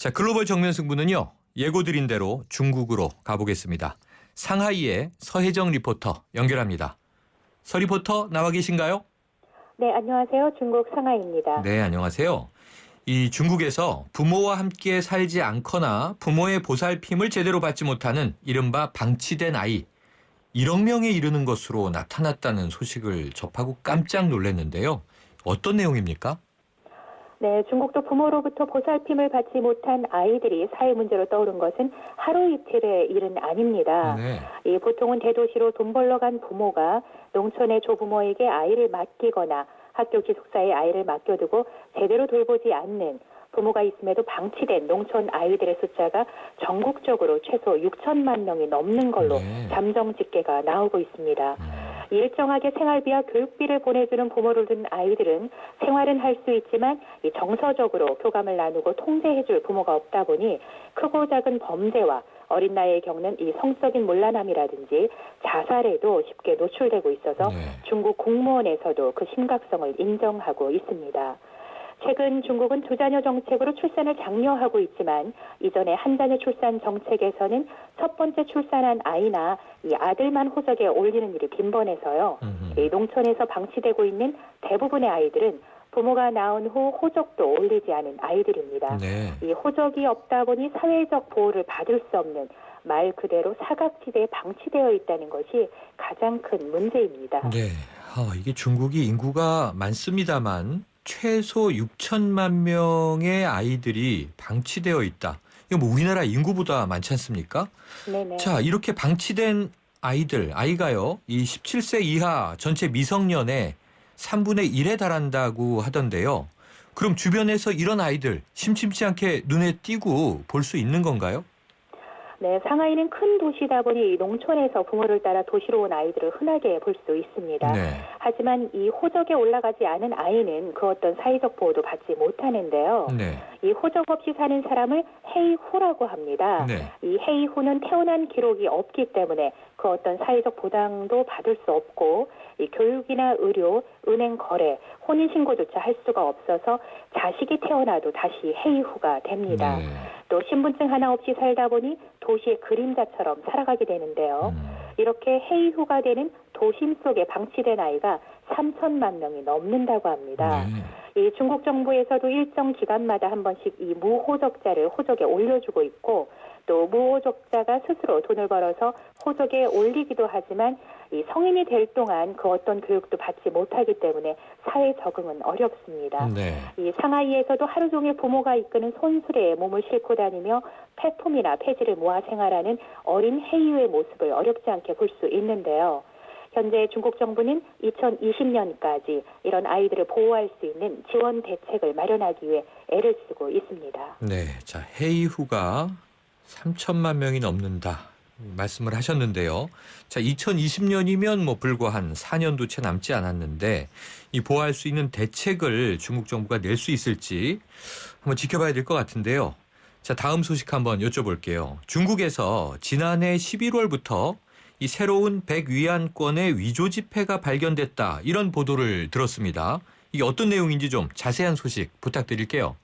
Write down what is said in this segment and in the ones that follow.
자, 글로벌 정면 승부는요. 예고드린 대로 중국으로 가보겠습니다. 상하이의 서혜정 리포터 연결합니다. 서 리포터 나와 계신가요? 네, 안녕하세요. 중국 상하이입니다. 네, 안녕하세요. 이 중국에서 부모와 함께 살지 않거나 부모의 보살핌을 제대로 받지 못하는 이른바 방치된 아이 1억 명에 이르는 것으로 나타났다는 소식을 접하고 깜짝 놀랐는데요. 어떤 내용입니까? 네, 중국도 부모로부터 보살핌을 받지 못한 아이들이 사회 문제로 떠오른 것은 하루 이틀의 일은 아닙니다. 네. 보통은 대도시로 돈 벌러 간 부모가 농촌의 조부모에게 아이를 맡기거나 학교 기숙사에 아이를 맡겨두고 제대로 돌보지 않는 부모가 있음에도 방치된 농촌 아이들의 숫자가 전국적으로 최소 6천만 명이 넘는 걸로 잠정 집계가 나오고 있습니다. 일정하게 생활비와 교육비를 보내주는 부모를 둔 아이들은 생활은 할 수 있지만 정서적으로 교감을 나누고 통제해줄 부모가 없다 보니 크고 작은 범죄와 어린 나이에 겪는 이 성적인 문란함이라든지 자살에도 쉽게 노출되고 있어서 중국 공무원에서도 그 심각성을 인정하고 있습니다. 최근 중국은 두 자녀 정책으로 출산을 장려하고 있지만 이전에 한 자녀 출산 정책에서는 첫 번째 출산한 아이나 이 아들만 호적에 올리는 일이 빈번해서요. 이 농촌에서 방치되고 있는 대부분의 아이들은 부모가 낳은 후 호적도 올리지 않은 아이들입니다. 네. 이 호적이 없다 보니 사회적 보호를 받을 수 없는 말 그대로 사각지대에 방치되어 있다는 것이 가장 큰 문제입니다. 네. 이게 중국이 인구가 많습니다만 최소 6천만 명의 아이들이 방치되어 있다. 이거 뭐 우리나라 인구보다 많지 않습니까? 네네. 자, 이렇게 방치된 아이가요. 이 17세 이하 전체 미성년의 3분의 1에 달한다고 하던데요. 그럼 주변에서 이런 아이들 심심치 않게 눈에 띄고 볼 수 있는 건가요? 네, 상하이는 큰 도시다 보니 농촌에서 부모를 따라 도시로 온 아이들을 흔하게 볼 수 있습니다. 네. 하지만 이 호적에 올라가지 않은 아이는 그 어떤 사회적 보호도 받지 못하는데요. 네. 이 호적 없이 사는 사람을 헤이후라고 합니다. 네. 이 헤이후는 태어난 기록이 없기 때문에 그 어떤 사회적 보장도 받을 수 없고 이 교육이나 의료, 은행 거래, 혼인신고조차 할 수가 없어서 자식이 태어나도 다시 헤이후가 됩니다. 네. 또 신분증 하나 없이 살다 보니 도시의 그림자처럼 살아가게 되는데요. 이렇게 헤이후가 되는 도심 속에 방치된 아이가 3천만 명이 넘는다고 합니다. 이 중국 정부에서도 일정 기간마다 한 번씩 이 무호적자를 호적에 올려주고 있고 또 무호적자가 스스로 돈을 벌어서 호적에 올리기도 하지만 이 성인이 될 동안 그 어떤 교육도 받지 못하기 때문에 사회 적응은 어렵습니다. 네. 이 상하이에서도 하루 종일 부모가 이끄는 손수레에 몸을 싣고 다니며 폐품이나 폐지를 모아 생활하는 어린 헤이유의 모습을 어렵지 않게 볼 수 있는데요. 현재 중국 정부는 2020년까지 이런 아이들을 보호할 수 있는 지원 대책을 마련하기 위해 애를 쓰고 있습니다. 네. 자, 헤이후가 3천만 명이 넘는다. 말씀을 하셨는데요. 자, 2020년이면 뭐 불과 한 4년도 채 남지 않았는데 이 보호할 수 있는 대책을 중국 정부가 낼 수 있을지 한번 지켜봐야 될 것 같은데요. 자, 다음 소식 한번 여쭤볼게요. 중국에서 지난해 11월부터 이 새로운 백위안권의 위조 지폐가 발견됐다. 이런 보도를 들었습니다. 이게 어떤 내용인지 좀 자세한 소식 부탁드릴게요.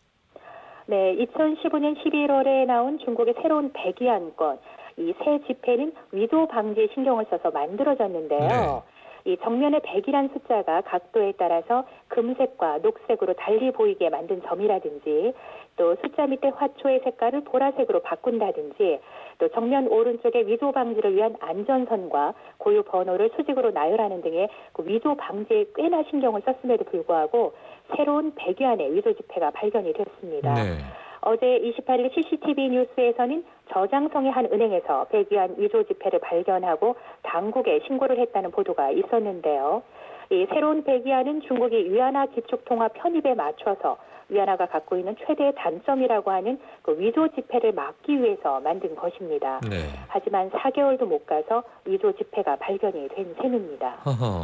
네, 2015년 11월에 나온 중국의 새로운 백위안권. 이 새 지폐는 위조 방지에 신경을 써서 만들어졌는데요. 이 정면의 100이란 숫자가 각도에 따라서 금색과 녹색으로 달리 보이게 만든 점이라든지 또 숫자 밑에 화초의 색깔을 보라색으로 바꾼다든지 또 정면 오른쪽에 위조 방지를 위한 안전선과 고유 번호를 수직으로 나열하는 등의 그 위조 방지에 꽤나 신경을 썼음에도 불구하고 새로운 백위안의 위조 지폐가 발견이 됐습니다. 네. 어제 28일 CCTV 뉴스에서는 저장성의 한 은행에서 백위안 위조 지폐를 발견하고 당국에 신고를 했다는 보도가 있었는데요. 이 새로운 백위안은 중국이 위안화 기축통화 편입에 맞춰서 위안화가 갖고 있는 최대의 단점이라고 하는 그 위조 지폐를 막기 위해서 만든 것입니다. 네. 하지만 4개월도 못 가서 위조 지폐가 발견이 된 셈입니다.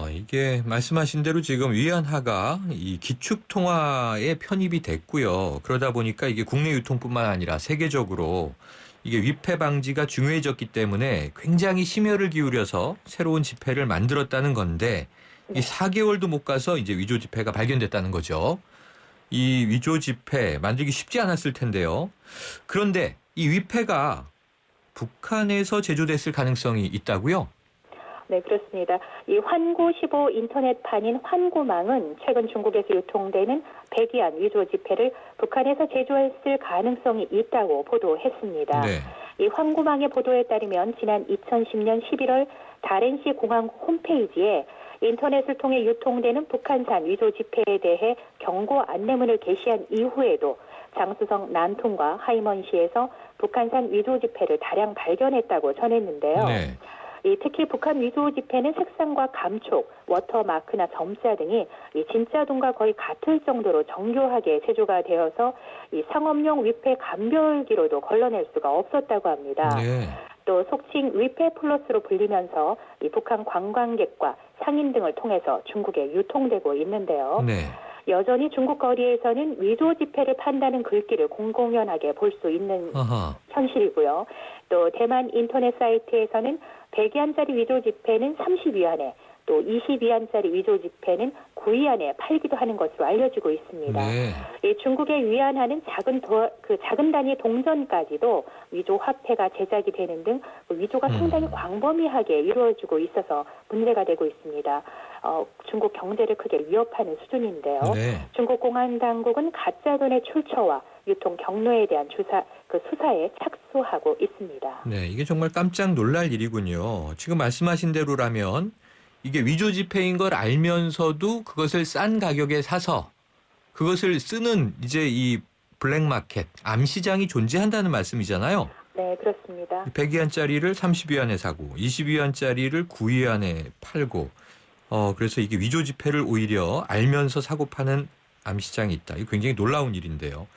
이게 말씀하신 대로 지금 위안화가 이 기축통화에 편입이 됐고요. 그러다 보니까 이게 국내 유통뿐만 아니라 세계적으로 이게 위패 방지가 중요해졌기 때문에 굉장히 심혈을 기울여서 새로운 지폐를 만들었다는 건데 이 4개월도 못 가서 이제 위조 지폐가 발견됐다는 거죠. 이 위조 지폐 만들기 쉽지 않았을 텐데요. 그런데 이 위패가 북한에서 제조됐을 가능성이 있다고요? 네, 그렇습니다. 이 환구15 인터넷판인 환구망은 최근 중국에서 유통되는 백이안 위조 지폐를 북한에서 제조했을 가능성이 있다고 보도했습니다. 네. 이 환구망의 보도에 따르면 지난 2010년 11월 다롄시 공항 홈페이지에 인터넷을 통해 유통되는 북한산 위조 지폐에 대해 경고 안내문을 게시한 이후에도 장쑤성 난통과 하이먼시에서 북한산 위조 지폐를 다량 발견했다고 전했는데요. 네. 특히 북한 위조 지폐는 색상과 감촉, 워터마크나 점자 등이 진짜 돈과 거의 같을 정도로 정교하게 제조가 되어서 상업용 위패 감별기로도 걸러낼 수가 없었다고 합니다. 네. 또 속칭 위패 플러스로 불리면서 북한 관광객과 상인 등을 통해서 중국에 유통되고 있는데요. 네. 여전히 중국 거리에서는 위조 지폐를 판다는 글귀를 공공연하게 볼 수 있는 아하. 현실이고요. 또 대만 인터넷 사이트에서는 100위안짜리 위조 지폐는 30위안에 또 22위안짜리 위조 지폐는 9위안에 팔기도 하는 것으로 알려지고 있습니다. 네. 중국의 위안화는 작은 단위 동전까지도 위조 화폐가 제작이 되는 등 위조가 상당히 광범위하게 이루어지고 있어서 문제가 되고 있습니다. 중국 경제를 크게 위협하는 수준인데요. 네. 중국 공안 당국은 가짜 돈의 출처와 유통 경로에 대한 수사에 착수하고 있습니다. 네, 이게 정말 깜짝 놀랄 일이군요. 지금 말씀하신 대로라면 이게 위조 지폐인 걸 알면서도 그것을 싼 가격에 사서 그것을 쓰는 이제 이 블랙마켓, 암시장이 존재한다는 말씀이잖아요. 네, 그렇습니다. 100위안짜리를 30위안에 사고 20위안짜리를 9위안에 팔고 그래서 이게 위조 지폐를 오히려 알면서 사고 파는 암시장이 있다. 이거 굉장히 놀라운 일인데요.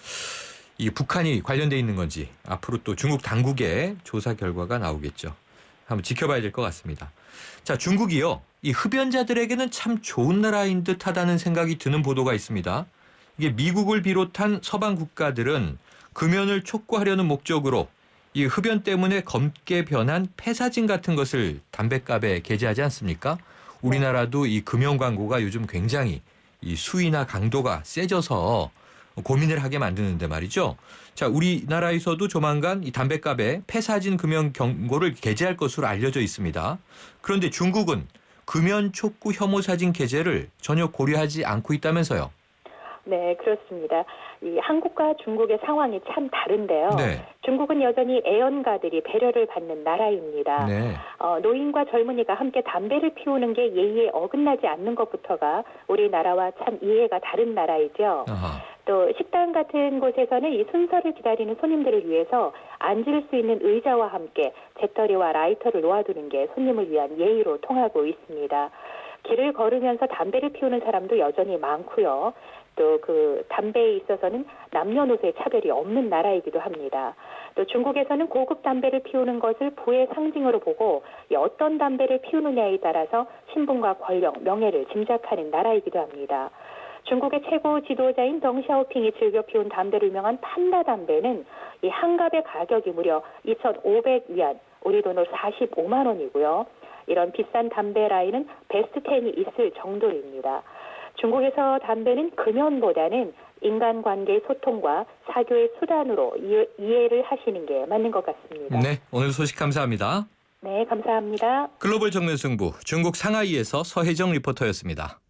이 북한이 관련돼 있는 건지 앞으로 또 중국 당국의 조사 결과가 나오겠죠. 한번 지켜봐야 될 것 같습니다. 자, 중국이요. 이 흡연자들에게는 참 좋은 나라인 듯하다는 생각이 드는 보도가 있습니다. 이게 미국을 비롯한 서방 국가들은 금연을 촉구하려는 목적으로 이 흡연 때문에 검게 변한 폐사진 같은 것을 담뱃값에 게재하지 않습니까? 우리나라도 이 금연 광고가 요즘 굉장히 이 수위나 강도가 세져서 고민을 하게 만드는데 말이죠. 자, 우리나라에서도 조만간 이 담뱃값에 폐사진 금연 경고를 게재할 것으로 알려져 있습니다. 그런데 중국은 금연 촉구 혐오 사진 게재를 전혀 고려하지 않고 있다면서요. 네, 그렇습니다. 이 한국과 중국의 상황이 참 다른데요. 네. 중국은 여전히 애연가들이 배려를 받는 나라입니다. 네. 노인과 젊은이가 함께 담배를 피우는 게 예의에 어긋나지 않는 것부터가 우리나라와 참 이해가 다른 나라이죠. 아하. 또 식당 같은 곳에서는 이 순서를 기다리는 손님들을 위해서 앉을 수 있는 의자와 함께 재떨이와 라이터를 놓아두는 게 손님을 위한 예의로 통하고 있습니다. 길을 걸으면서 담배를 피우는 사람도 여전히 많고요. 또 담배에 있어서는 남녀노소의 차별이 없는 나라이기도 합니다. 또 중국에서는 고급 담배를 피우는 것을 부의 상징으로 보고 어떤 담배를 피우느냐에 따라서 신분과 권력, 명예를 짐작하는 나라이기도 합니다. 중국의 최고 지도자인 덩샤오핑이 즐겨 피운 담배로 유명한 판다 담배는 이 한 갑의 가격이 무려 2,500위안, 우리 돈으로 45만 원이고요. 이런 비싼 담배 라인은 베스트 10이 있을 정도입니다. 중국에서 담배는 금연보다는 인간관계의 소통과 사교의 수단으로 이해를 하시는 게 맞는 것 같습니다. 네, 오늘 소식 감사합니다. 네, 감사합니다. 글로벌 정면 승부 중국 상하이에서 서혜정 리포터였습니다.